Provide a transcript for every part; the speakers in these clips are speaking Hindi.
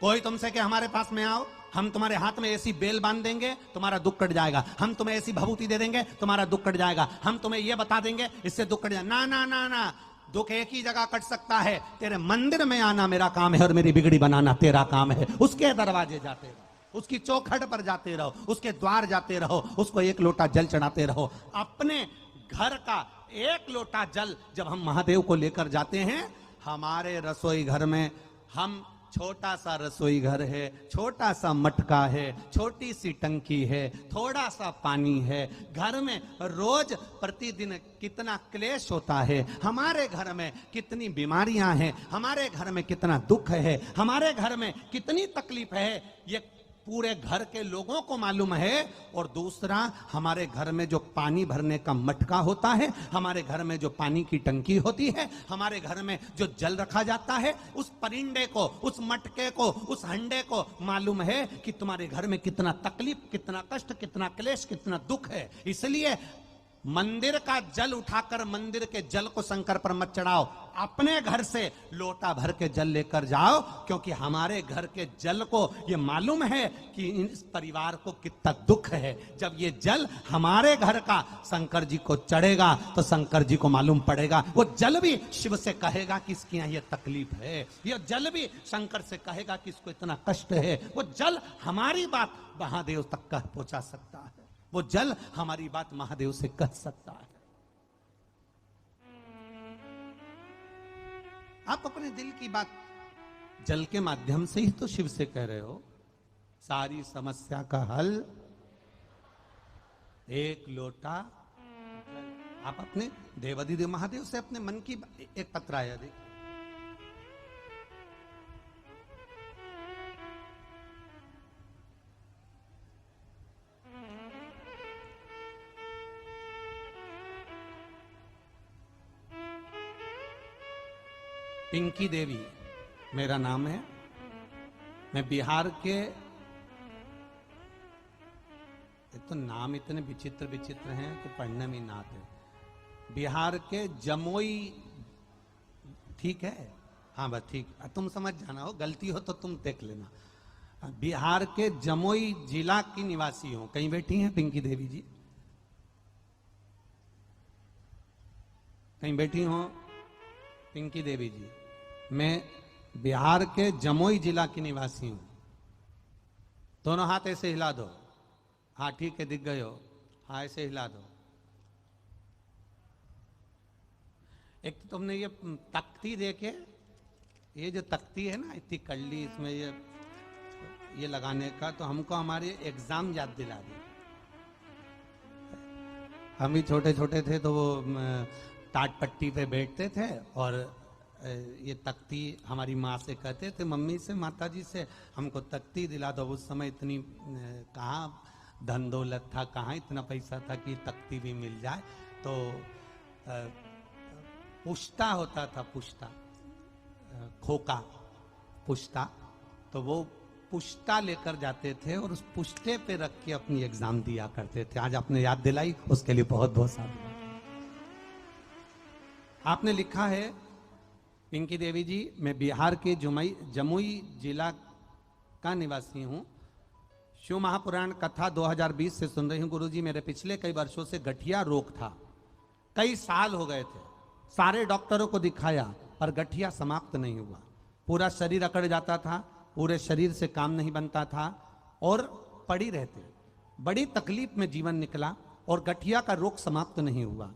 कोई तुमसे कि हमारे पास में आओ, हम तुम्हारे हाथ में ऐसी बेल बांध देंगे तुम्हारा दुख कट जाएगा, हम तुम्हें ऐसी भभूति दे देंगे तुम्हारा दुख कट जाएगा, हम तुम्हें ये बता देंगे इससे दुख कट जाएगा। ना ना ना ना, दुख एक ही जगह कट सकता है, तेरे मंदिर में आना मेरा काम है और मेरी बिगड़ी बनाना तेरा काम है। उसके दरवाजे जाते रहो, उसकी चौखट पर जाते रहो, उसके द्वार जाते रहो, उसको एक लोटा जल चढ़ाते रहो। अपने घर का एक लोटा जल जब हम महादेव को लेकर जाते हैं, हमारे रसोई घर में हम छोटा सा रसोई घर है, छोटा सा मटका है, छोटी सी टंकी है, थोड़ा सा पानी है, घर में रोज प्रतिदिन कितना क्लेश होता है, हमारे घर में कितनी बीमारियां हैं, हमारे घर में कितना दुख है, हमारे घर में कितनी तकलीफ है, ये पूरे घर के लोगों को मालूम है। और दूसरा, हमारे घर में जो पानी भरने का मटका होता है, हमारे घर में जो पानी की टंकी होती है, हमारे घर में जो जल रखा जाता है, उस परिंदे को, उस मटके को, उस हंडे को मालूम है कि तुम्हारे घर में कितना तकलीफ, कितना कष्ट, कितना क्लेश, कितना दुख है। इसलिए मंदिर का जल उठाकर मंदिर के जल को शंकर पर मत चढ़ाओ, अपने घर से लोटा भर के जल लेकर जाओ, क्योंकि हमारे घर के जल को ये मालूम है कि इस परिवार को कितना दुख है। जब ये जल हमारे घर का शंकर जी को चढ़ेगा तो शंकर जी को मालूम पड़ेगा, वो जल भी शिव से कहेगा कि इसकी यहाँ ये तकलीफ है, ये जल भी शंकर से कहेगा कि इसको इतना कष्ट है। वो जल हमारी बात महादेव तक कह पहुंचा सकता है, वो जल हमारी बात महादेव से कह सकता है। आप अपने दिल की बात जल के माध्यम से ही तो शिव से कह रहे हो। सारी समस्या का हल एक लोटा जल। आप अपने देवाधिदेव महादेव से अपने मन की एक पत्र आया, देखिए पिंकी देवी मेरा नाम है, मैं बिहार के, तो नाम इतने विचित्र विचित्र हैं कि पढ़ने में ना आते। बिहार के जमुई, ठीक है, हाँ बस ठीक, तुम समझ जाना, हो गलती हो तो तुम देख लेना। बिहार के जमुई जिला की निवासी हूं। कहीं बैठी हैं पिंकी देवी जी? कहीं बैठी हो पिंकी देवी जी? मैं बिहार के जमुई जिला की निवासी हूं। दोनों हाथ ऐसे हिला दो। हाँ ठीक है, दिख गए हो। हाँ ऐसे हिला दो। एक तो तुमने ये तख्ती देखे, ये जो तख्ती है ना इतनी कल्ली, इसमें ये लगाने का, तो हमको हमारे एग्जाम याद दिला दी। हम भी छोटे छोटे थे तो वो टाट पट्टी पे बैठते थे और ये तख्ती हमारी माँ से कहते थे, मम्मी से, माता जी से, हमको तख्ती दिला दो। उस समय इतनी कहाँ धन दौलत था, कहाँ इतना पैसा था कि तख्ती भी मिल जाए। तो पुश्ता होता था, पुश्ता, खोका पुश्ता, तो वो पुश्ता लेकर जाते थे और उस पुश्ते पे रख के अपनी एग्जाम दिया करते थे। आज आपने याद दिलाई, उसके लिए बहुत बहुत साधुवाद। आपने लिखा है पिंकी देवी जी, मैं बिहार के जमुई जिला का निवासी हूं। शिव महापुराण कथा 2020 से सुन रही हूं। गुरुजी, मेरे पिछले कई वर्षों से गठिया रोग था, कई साल हो गए थे, सारे डॉक्टरों को दिखाया पर गठिया समाप्त नहीं हुआ। पूरा शरीर अकड़ जाता था, पूरे शरीर से काम नहीं बनता था और पड़ी रहते, बड़ी तकलीफ में जीवन निकला और गठिया का रोग समाप्त नहीं हुआ।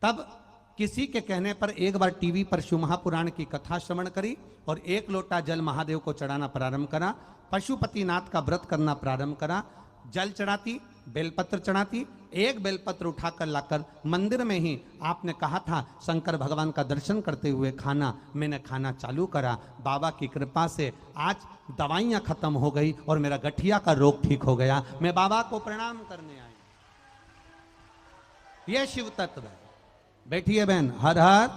तब किसी के कहने पर एक बार टीवी पर शिव महापुराण की कथा श्रवण करी और एक लोटा जल महादेव को चढ़ाना प्रारंभ करा। पशुपतिनाथ का व्रत करना प्रारंभ करा। जल चढ़ाती, बेलपत्र चढ़ाती, एक बेलपत्र उठाकर लाकर मंदिर में ही आपने कहा था शंकर भगवान का दर्शन करते हुए खाना, मैंने खाना चालू करा। बाबा की कृपा से आज दवाइयां खत्म हो गई और मेरा गठिया का रोग ठीक हो गया। मैं बाबा को प्रणाम करने आई। यह शिव तत्व है। बैठिए बहन, हर हर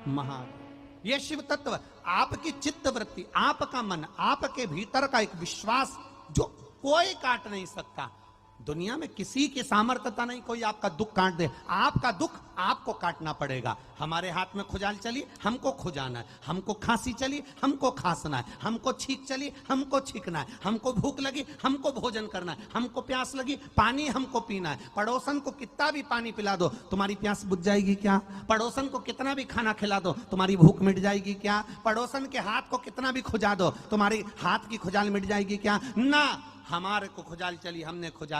महादेव। यह शिव तत्व, आपकी चित्त वृत्ति, आपका मन, आपके भीतर का एक विश्वास जो कोई काट नहीं सकता। दुनिया में किसी की सामर्थ्यता नहीं कोई आपका दुख काट दे। आपका दुख आपको काटना पड़ेगा। हमारे हाथ में खुजाल चली, हमको खुजाना है। हमको खांसी चली, हमको खांसना है। हमको छींक चली, हमको छींकना है। हमको भूख लगी, हमको भोजन करना है। हमको प्यास लगी, पानी हमको पीना है। पड़ोसन को कितना भी पानी पिला दो, तुम्हारी प्यास बुझ जाएगी क्या? पड़ोसन को कितना भी खाना खिला दो, तुम्हारी भूख मिट जाएगी क्या? पड़ोसन के हाथ को कितना भी खुजा दो, तुम्हारी हाथ की खुजाल मिट जाएगी क्या? ना, हमारे को खुजाल चली, हमने खुजा